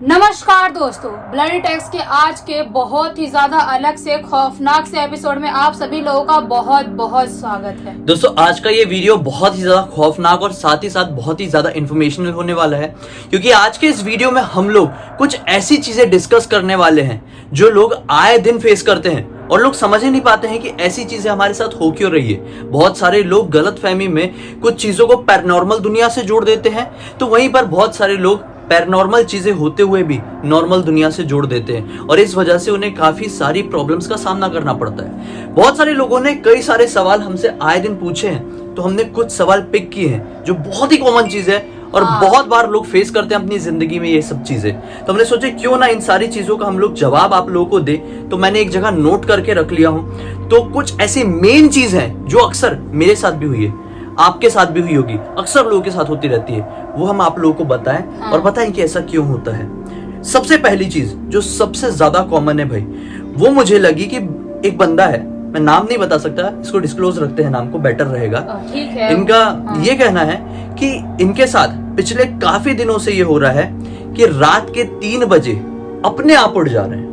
नमस्कार दोस्तों, bloody takes के आज के बहुत ही ज्यादा अलग से खौफनाक से एपिसोड में आप सभी लोगों का बहुत बहुत स्वागत है। दोस्तों आज का ये वीडियो बहुत ही ज्यादा खौफनाक और साथ ही साथ बहुत ही ज्यादा इंफॉर्मेशनल होने वाला है, क्योंकि आज के इस वीडियो में हम लोग कुछ ऐसी चीजें डिस्कस करने वाले हैं जो लोग आए दिन फेस करते हैं और लोग समझ ही नहीं पाते हैं कि ऐसी चीजें हमारे साथ हो क्यों रही है। बहुत सारे लोग गलतफहमी में कुछ चीजों को पैरानॉर्मल दुनिया से जोड़ देते हैं, तो वहीं पर बहुत सारे लोग पैरानॉर्मल चीजें होते हुए भी नॉर्मल दुनिया से जोड़ देते हैं और इस वजह से उन्हें काफी सारी प्रॉब्लम्स का सामना करना पड़ता है। बहुत सारे लोगों ने कई सारे सवाल हमसे आए दिन पूछे हैं, तो हमने कुछ सवाल पिक किए हैं जो बहुत ही कॉमन चीज है और बहुत बार लोग फेस करते हैं अपनी जिंदगी में ये सब चीजें। तो हमने सोचे क्यों ना इन सारी चीजों का हम लोग जवाब आप लोगों को दे, तो मैंने एक जगह नोट करके रख लिया हूं। तो कुछ ऐसी मेन चीज है जो अक्सर मेरे साथ भी हुई है, आपके साथ भी हुई होगी, अक्सर लोगों के साथ होती रहती है, वो हम आप लोगों को बताएं और बताएं कि ऐसा क्यों होता है। सबसे पहली चीज जो सबसे ज्यादा कॉमन है भाई, वो मुझे लगी कि एक बंदा है, मैं नाम नहीं बता सकता, इसको डिस्क्लोज रखते हैं, नाम को बेटर रहेगा। ठीक है। इनका ये कहना है कि इनके साथ पिछले काफी दिनों से ये हो रहा है कि रात के 3 बजे अपने आप उठ जा रहे हैं।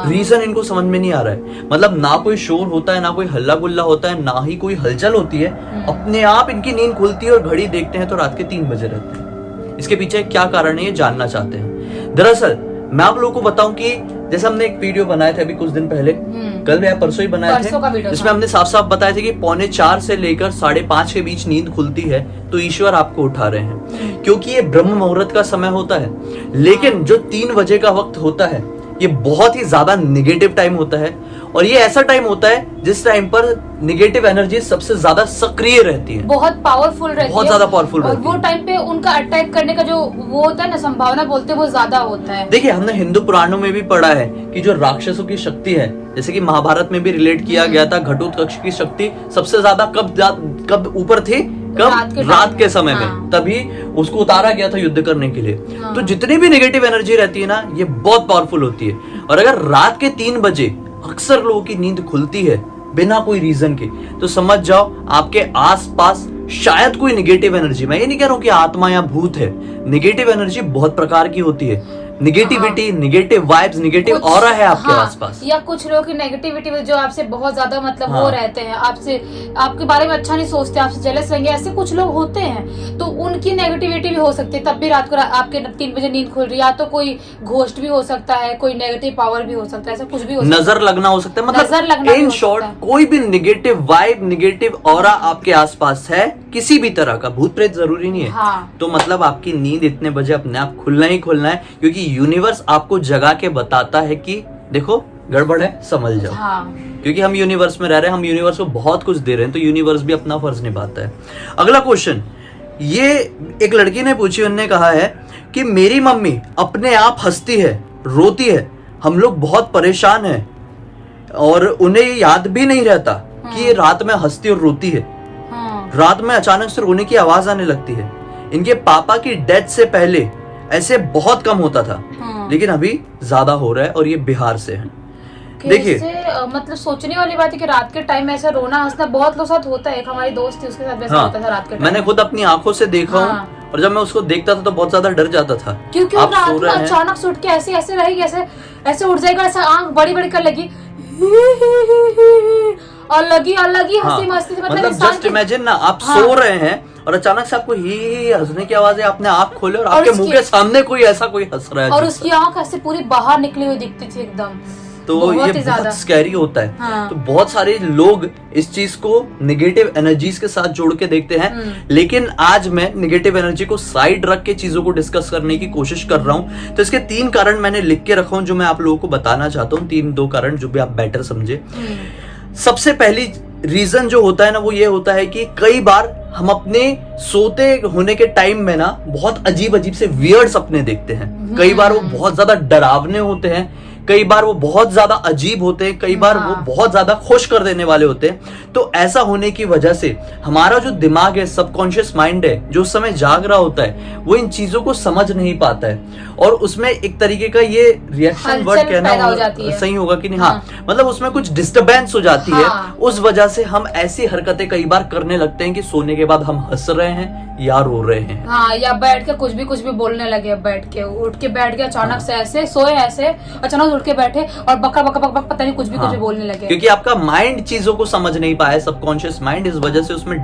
रीजन इनको समझ में नहीं आ रहा है, मतलब ना कोई शोर होता है, ना कोई हल्ला गुल्ला होता है, ना ही कोई हलचल होती है, अपने आप इनकी नींद खुलती है और घड़ी देखते हैं तो रात के 3 बजे रहते हैं। इसके पीछे क्या कारण है ये जानना चाहते हैं। दरअसल मैं आप लोगों को बताऊं कि जैसे हमने एक वीडियो बनाए थे अभी कुछ दिन पहले, कल या परसों ही बनाए थे, जिसमें हमने साफ साफ बताया था कि 4:45 से लेकर 5:30 के बीच नींद खुलती है तो ईश्वर आपको उठा रहे हैं, क्योंकि ये ब्रह्म मुहूर्त का समय होता है। लेकिन जो 3 बजे का वक्त होता है ये बहुत ही ज्यादा निगेटिव टाइम होता है और ये ऐसा टाइम होता है जिस टाइम पर निगेटिव एनर्जी सबसे ज्यादा सक्रिय रहती है, बहुत पावरफुल रहती है, बहुत ज्यादा पावरफुल रहती है। और वो टाइम पे उनका अटैक करने का जो वो होता है ना, संभावना बोलते हैं, वो ज्यादा होता है। देखिए हमने हिंदू पुराणों में भी पढ़ा है कि जो राक्षसों की शक्ति है, जैसे कि महाभारत में भी रिलेट किया गया था, घटोत्कच की शक्ति सबसे ज्यादा कब ऊपर थी, रात के समय में, तभी उसको उतारा गया था युद्ध करने के लिए। तो जितनी भी नेगेटिव एनर्जी रहती है ना, ये बहुत पावरफुल होती है। और अगर रात के 3 बजे अक्सर लोगों की नींद खुलती है बिना कोई रीजन के, तो समझ जाओ आपके आसपास शायद कोई नेगेटिव एनर्जी, मैं ये नहीं कह रहा हूं कि आत्मा या भूत है, नेगेटिव एनर्जी बहुत प्रकार की होती है, negativity, negative vibes, negative aura है आपके आसपास, या कुछ लोगों की नेगेटिविटी जो आपसे बहुत ज्यादा मतलब वो रहते हैं, आपसे आपके बारे में अच्छा नहीं सोचते, आपसे जेलस रहेंगे, ऐसे कुछ लोग होते हैं, तो उनकी नेगेटिविटी भी हो सकती है। तब भी रात को आपके 3 बजे नींद खुल रही है, या तो कोई घोस्ट भी हो सकता है, कोई नेगेटिव पावर भी हो सकता है, ऐसा कुछ भी हो सकता है, नजर लगना हो सकता है, मतलब इन शॉर्ट कोई भी निगेटिव वाइब, निगेटिव ऑरा आपके आसपास है, किसी भी तरह का, भूत प्रेत जरूरी नहीं है, तो मतलब आपकी नींद इतने बजे अपने आप खुलना ही खुलना है, क्योंकि यूनिवर्स आपको जगा के बताता है कि देखो गड़बड़ है, समझ जाओ। क्योंकि हम यूनिवर्स में रह रहे हैं, हम यूनिवर्स को बहुत कुछ दे रहे हैं, तो यूनिवर्स भी अपना फर्ज निभाता है। अगला क्वेश्चन, ये एक लड़की ने पूछी, उन्होंने कहा है कि मेरी मम्मी अपने आप हंसती है, रोती है, हम लोग बहुत परेशान हैं और उन्हें याद भी नहीं रहता कि ये रात में हंसती और रोती है। रात में अचानक से रोने की आवाज आने लगती है। इनके पापा की डेथ से पहले ऐसे बहुत कम होता था, लेकिन अभी ज्यादा हो रहा है और ये बिहार से है। देखिए मतलब सोचने वाली बात है कि रात के टाइम में ऐसा रोना हंसना बहुत लोगों के साथ होता है। एक हमारी दोस्त थी, उसके साथ वैसा होता था रात के टाइम। मैंने खुद अपनी आंखों से देखा हूँ और जब मैं उसको देखता था तो बहुत ज्यादा डर जाता था, क्योंकि रात में अचानक से उठ के ऐसे ऐसे रहेगी, ऐसे उठ जाएगा, ऐसा आंख बड़ी बड़ी कर लगी और लगी हंसी मस्ती से, मतलब जस्ट इमेजिन ना, आप सो रहे हैं और अचानक से आपको ही हंसने की आवाज है, आपने आंख खोले और आपके मुंह के सामने कोई हंस रहा है और उसकी आंख ऐसे पूरी बाहर निकली हुई दिखती थी एकदम, तो ये बहुत स्कैरी होता है। तो बहुत सारे लोग इस चीज को निगेटिव एनर्जीज के साथ जोड़ के देखते हैं, लेकिन आज मैं निगेटिव एनर्जी को साइड रख के चीजों को डिस्कस करने की कोशिश कर रहा हूं। तो इसके 3 कारण मैंने लिख के रखा हूं जो मैं आप लोगों को बताना चाहता हूं, 2 कारण जो भी आप बेटर समझे। सबसे पहली रीजन जो होता है ना, वो ये होता है कि कई बार हम अपने सोते होने के टाइम में ना बहुत अजीब अजीब से वियर्ड सपने देखते हैं। कई बार वो बहुत ज्यादा डरावने होते हैं, कई बार वो बहुत ज्यादा अजीब होते हैं, कई बार वो बहुत ज्यादा खुश कर देने वाले होते हैं। तो ऐसा होने की वजह से हमारा जो दिमाग है, सबकॉन्शियस माइंड है, जो उस समय जाग रहा होता है, वो इन चीजों को समझ नहीं पाता है और उसमें एक तरीके का ये रिएक्शन वर्ड कहना सही होगा कि नहीं, मतलब उसमें कुछ डिस्टर्बेंस हो जाती है। उस वजह से हम ऐसी हरकतें कई बार करने लगते हैं कि सोने के बाद हम हंस रहे हैं या रो रहे हैं। हाँ, या बैठ के कुछ भी बोलने लगे, बैठ के उठ के बैठ गया अचानक से, ऐसे सोए ऐसे अचानक उठ के बैठे और बका बका बक पता नहीं कुछ भी बोलने लगे। क्योंकि आपका माइंड चीजों को समझ नहीं पाया, सबकॉन्शियस माइंड, इस वजह से उसमें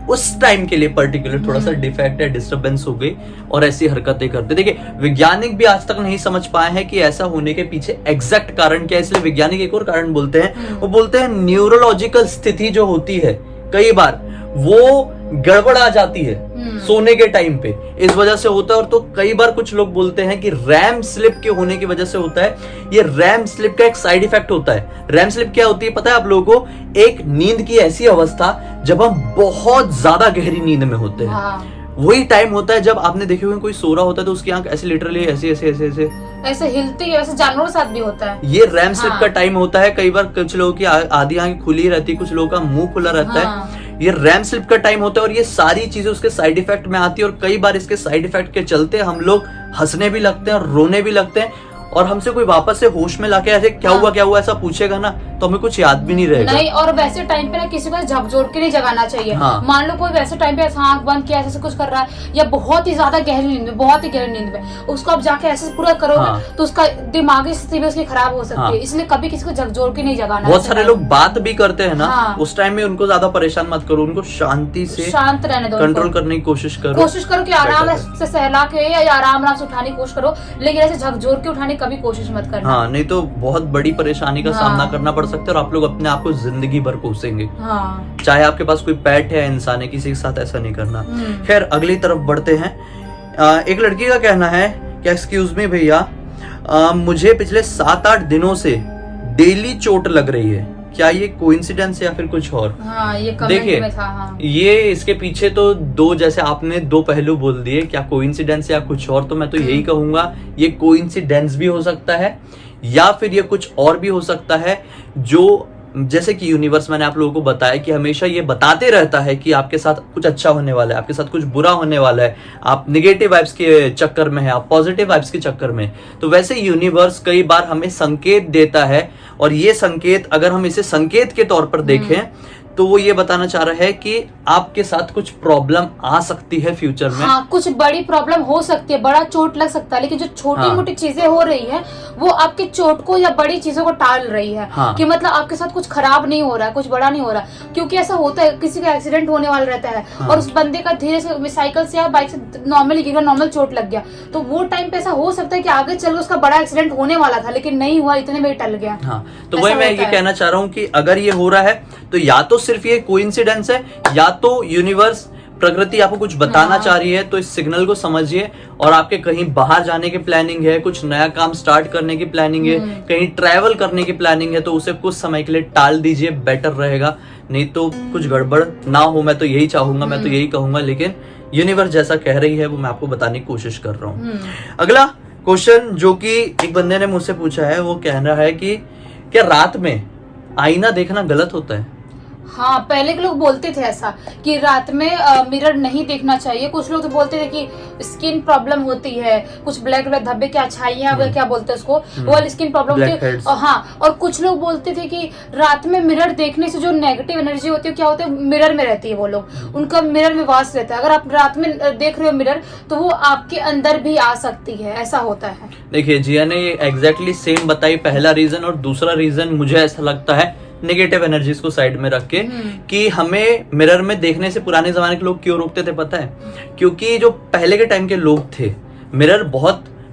उस टाइम के लिए पर्टिकुलर थोड़ा सा डिफेक्ट है, डिस्टर्बेंस हो गई और ऐसी हरकतें करते। देखिए वैज्ञानिक भी आज तक नहीं समझ पाए हैं कि ऐसा होने के पीछे एग्जैक्ट कारण क्या है, इसलिए वैज्ञानिक एक और कारण बोलते हैं, वो बोलते हैं न्यूरोलॉजिकल स्थिति जो होती है कई बार वो गड़बड़ आ जाती है सोने के टाइम पे, इस वजह से होता है। और तो कई बार कुछ लोग बोलते हैं कि रैम स्लिप के होने की वजह से होता है। ये रैम स्लिप का एक साइड इफेक्ट होता है। रैम स्लिप क्या होती है पता है आप लोगों को? एक नींद की ऐसी अवस्था जब हम बहुत ज्यादा गहरी नींद में होते हैं। हाँ। वही टाइम होता है जब आपने देखे हुए कोई सो रहा होता है तो उसकी आंख ऐसे लिटरली ऐसे ऐसे ऐसे ऐसे ऐसे हिलती है, वैसे जानवरों के साथ भी होता है। ये रैम स्लिप का टाइम होता है। कई बार कुछ लोगों की आधी आंखें खुली रहती है, कुछ लोगों का मुंह खुला रहता है। ये रैम स्लिप का टाइम होता है और ये सारी चीजें उसके साइड इफेक्ट में आती है। और कई बार इसके साइड इफेक्ट के चलते हम लोग हंसने भी लगते हैं और रोने भी लगते हैं, और हमसे कोई वापस से होश में लाके ऐसे क्या हुआ ऐसा पूछेगा ना तो हमें कुछ याद भी नहीं रहेगा। नहीं, और वैसे टाइम पे ना किसी को झकझोर के नहीं जगाना चाहिए। हाँ। मान लो कोई वैसे टाइम पे ऐसा आंख बंद किया ऐसे कुछ कर रहा है या बहुत ही ज्यादा गहरी नींद में, बहुत ही गहरी नींद में, उसको आप जाके ऐसे पूरा करोगे हाँ। तो उसका दिमागी स्थिति भी उसकी खराब हो सकती हाँ। है। इसलिए कभी किसी को झकझोर के नहीं जगाना। बहुत सारे लोग बात भी करते हैं ना, हाँ। उस टाइम में उनको ज्यादा परेशान मत करो, उनको शांति से शांत रहने दो, कंट्रोल करने की कोशिश करो कि आराम से सहला के या आराम से उठाने की कोशिश करो, लेकिन ऐसे झकझोर के उठाने की कभी कोशिश मत करना। हाँ, नहीं तो बहुत बड़ी परेशानी का सामना करना पड़ सकता है और आप लोग अपने आप को जिंदगी भर कोसेंगे। हाँ। चाहे आपके पास कोई पेट है, इंसान है, किसी के साथ ऐसा नहीं करना। खैर अगली तरफ बढ़ते हैं। एक लड़की का कहना है कि एक्सक्यूज मी भैया, मुझे पिछले 7-8 दिनों से डेली चोट लग रही है, क्या ये कोइंसिडेंस है या फिर कुछ और? हाँ, ये कमेंट में था। हाँ। ये इसके पीछे तो जैसे आपने दो पहलू बोल दिए, क्या कोइंसिडेंस या कुछ और, तो मैं तो यही कहूंगा ये कोइंसिडेंस भी हो सकता है या फिर ये कुछ और भी हो सकता है। जो जैसे कि यूनिवर्स, मैंने आप लोगों को बताया कि हमेशा ये बताते रहता है कि आपके साथ कुछ अच्छा होने वाला है, आपके साथ कुछ बुरा होने वाला है, आप नेगेटिव वाइब्स के चक्कर में है, आप पॉजिटिव वाइब्स के चक्कर में। तो वैसे यूनिवर्स कई बार हमें संकेत देता है, और ये संकेत अगर हम इसे संकेत के तौर पर देखें तो वो ये बताना चाह रहा है कि आपके साथ कुछ प्रॉब्लम आ सकती है फ्यूचर में। हाँ, कुछ बड़ी प्रॉब्लम हो सकती है, बड़ा चोट लग सकता है, लेकिन जो छोटी मोटी चीजें हो रही है वो आपके चोट को या बड़ी चीजों को टाल रही है। हाँ। कि मतलब आपके साथ कुछ खराब नहीं हो रहा है, कुछ बड़ा नहीं हो रहा, क्योंकि ऐसा होता है किसी का एक्सीडेंट होने वाला रहता है। हाँ। और उस बंदे का धीरे से साइकिल से या बाइक से नॉर्मली गिरा, नॉर्मल चोट लग गया, तो वो टाइम पे ऐसा हो सकता है कि आगे चल उसका बड़ा एक्सीडेंट होने वाला था लेकिन नहीं हुआ, इतने में टल गया। हाँ, तो वही मैं ये कहना चाह रहा हूँ कि अगर ये हो रहा है तो या तो सिर्फ ये कोइंसिडेंस है, या तो यूनिवर्स, प्रकृति आपको कुछ बताना चाह रही है। तो इस सिग्नल को समझिए, और आपके कहीं बाहर जाने की प्लानिंग है, कुछ नया काम स्टार्ट करने की प्लानिंग है, कहीं ट्रैवल करने की प्लानिंग है, तो उसे कुछ समय के लिए टाल दीजिए, बेटर रहेगा। नहीं तो कुछ गड़बड़ ना हो, मैं तो यही चाहूंगा, मैं तो यही कहूंगा, लेकिन यूनिवर्स जैसा कह रही है वो मैं आपको बताने की कोशिश कर रहा हूँ। अगला क्वेश्चन जो कि एक बंदे ने मुझसे पूछा है, वो कह रहा है कि क्या रात में आईना देखना गलत होता है? हाँ, पहले के लोग बोलते थे ऐसा कि रात में मिरर नहीं देखना चाहिए। कुछ लोग तो बोलते थे कि स्किन प्रॉब्लम होती है, कुछ ब्लैक ब्लैक धब्बे, क्या छाइयां, क्या बोलते हैं उसको, वो वाली स्किन प्रॉब्लम होती है। और हाँ, और कुछ लोग बोलते थे कि रात में मिरर देखने से जो नेगेटिव एनर्जी होती है क्या होता है, मिरर में रहती है, वो लोग उनका मिरर में वास रहता है। अगर आप रात में देख रहे हो मिरर तो वो आपके अंदर भी आ सकती है, ऐसा होता है। देखिए जिया ने एग्जैक्टली सेम बताई, पहला रीजन। और दूसरा रीजन मुझे ऐसा लगता है नेगेटिव एनर्जीज को साइड में रख के कि हमें मिरर में देखने से पुराने जमाने के लोग क्यों रोकते थे पता है? क्योंकि जो पहले के टाइम के लोग थे, मिरर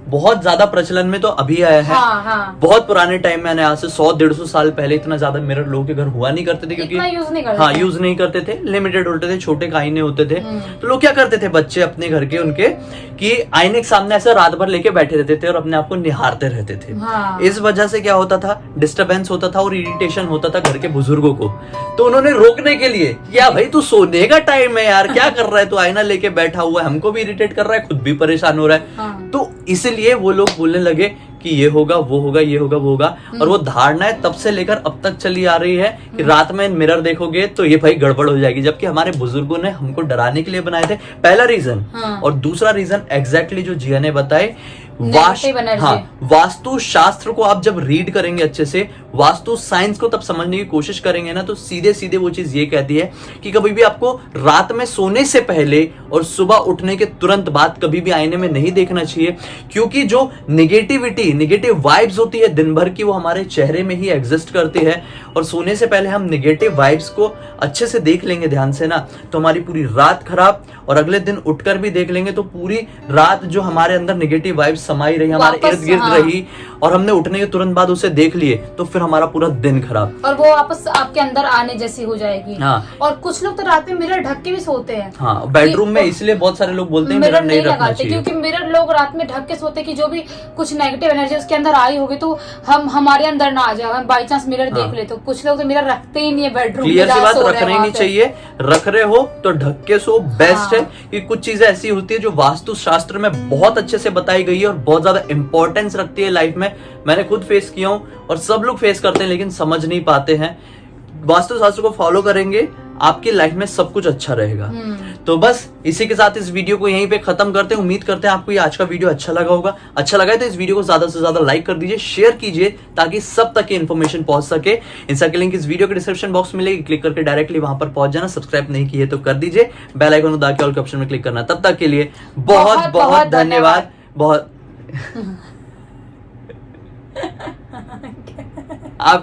बहुत ज्यादा प्रचलन में तो अभी आया है। हाँ। बहुत पुराने टाइम में, आज से 100-150 साल पहले इतना ज्यादा मिरर लोगों के घर हुआ नहीं करते थे, क्योंकि यूज नहीं करते थे, लिमिटेड होते थे, छोटे आईने होते थे। तो लोग क्या करते थे, बच्चे अपने घर के उनके, कि आईने के सामने ऐसा रात भर लेके बैठे रहते थे और अपने आप को निहारते रहते थे। हाँ। इस वजह से क्या होता था, डिस्टर्बेंस होता था और इरिटेशन होता था घर के बुजुर्गों को। तो उन्होंने रोकने के लिए, क्या भाई तू सोने का टाइम है यार, क्या कर रहा है तू, आईना लेके बैठा हुआ है, हमको भी इरिटेट कर रहा है, खुद भी परेशान हो रहा है। हाँ। तो इसलिए वो लोग बोलने लगे कि ये होगा, वो होगा, ये होगा, वो होगा। और वो धारणाएं तब से लेकर अब तक चली आ रही है कि रात में मिरर देखोगे तो ये भाई गड़बड़ हो जाएगी, जबकि हमारे बुजुर्गों ने हमको डराने के लिए बनाए थे, पहला रीजन। और दूसरा रीजन एग्जैक्टली जो जिया ने बताए, Negative energy। हाँ, वास्तु शास्त्र को आप जब रीड करेंगे अच्छे से, वास्तु साइंस को तब समझने की कोशिश करेंगे ना, तो सीधे सीधे वो चीज ये कहती है कि कभी भी आपको रात में सोने से पहले और सुबह उठने के तुरंत बाद कभी भी आईने में नहीं देखना चाहिए, क्योंकि जो निगेटिविटी, नेगेटिव वाइब्स होती है दिन भर की, वो हमारे चेहरे में ही एग्जिस्ट करती है। और सोने से पहले हम निगेटिव वाइब्स को अच्छे से देख लेंगे ध्यान से ना, तो हमारी पूरी रात खराब, और अगले दिन उठकर भी देख लेंगे तो पूरी रात जो हमारे अंदर निगेटिव वाइब्स समाई रही, हमारे इर्द गिर्द रही, और हमने उठने के तुरंत बाद उसे देख लिए, तो फिर हमारा पूरा दिन खराब, और वो वापस आपके अंदर आने जैसी हो जाएगी। हाँ। और कुछ लोग तो रात में मिरर ढक के भी सोते हैं। हाँ, बेडरूम में, इसलिए बहुत सारे लोग बोलते हैं मिरर नहीं रखना लगाते, चाहिए, क्योंकि मिरर लोग रात में ढक के सोते कि जो भी कुछ नेगेटिव एनर्जी उसके अंदर आई होगी तो हम हमारे अंदर ना आ जाए, हम बाई चांस मिरर देख ले। तो कुछ लोग तो मिरर रखते ही नहीं है बेडरूम में। क्लियर सी बात, रखना ही नहीं चाहिए। रख रहे हो तो ढक के सो, बेस्ट है। कि कुछ चीजें ऐसी होती है जो वास्तु शास्त्र में बहुत अच्छे से बताई गई है और बहुत ज्यादा इंपॉर्टेंस रखती है लाइफ में। मैंने खुद फेस किया हूं और सब लोग फेस करते हैं, लेकिन समझ नहीं पाते हैं। वास्तु शास्त्र को फॉलो करेंगे, आपकी लाइफ में सब कुछ अच्छा रहेगा। तो बस इसी के साथ इस वीडियो को यहीं पे खत्म करते हैं। उम्मीद करते हैं आपको ये आज का वीडियो अच्छा लगा होगा। अच्छा लगा है तो इस वीडियो को ज्यादा से ज्यादा लाइक कर दीजिए, शेयर कीजिए, ताकि सब तक ये इन्फॉर्मेशन पहुंच सके। इंस्टा की लिंक इस वीडियो के डिस्क्रिप्शन बॉक्स में मिलेगी, क्लिक करके डायरेक्टली वहां पर पहुंच जाना। सब्सक्राइब नहीं किए तो कर दीजिए, बेल आइकन दबा के ऑल के ऑप्शन में क्लिक करना। तब तक के लिए बहुत बहुत धन्यवाद। बहुत आपका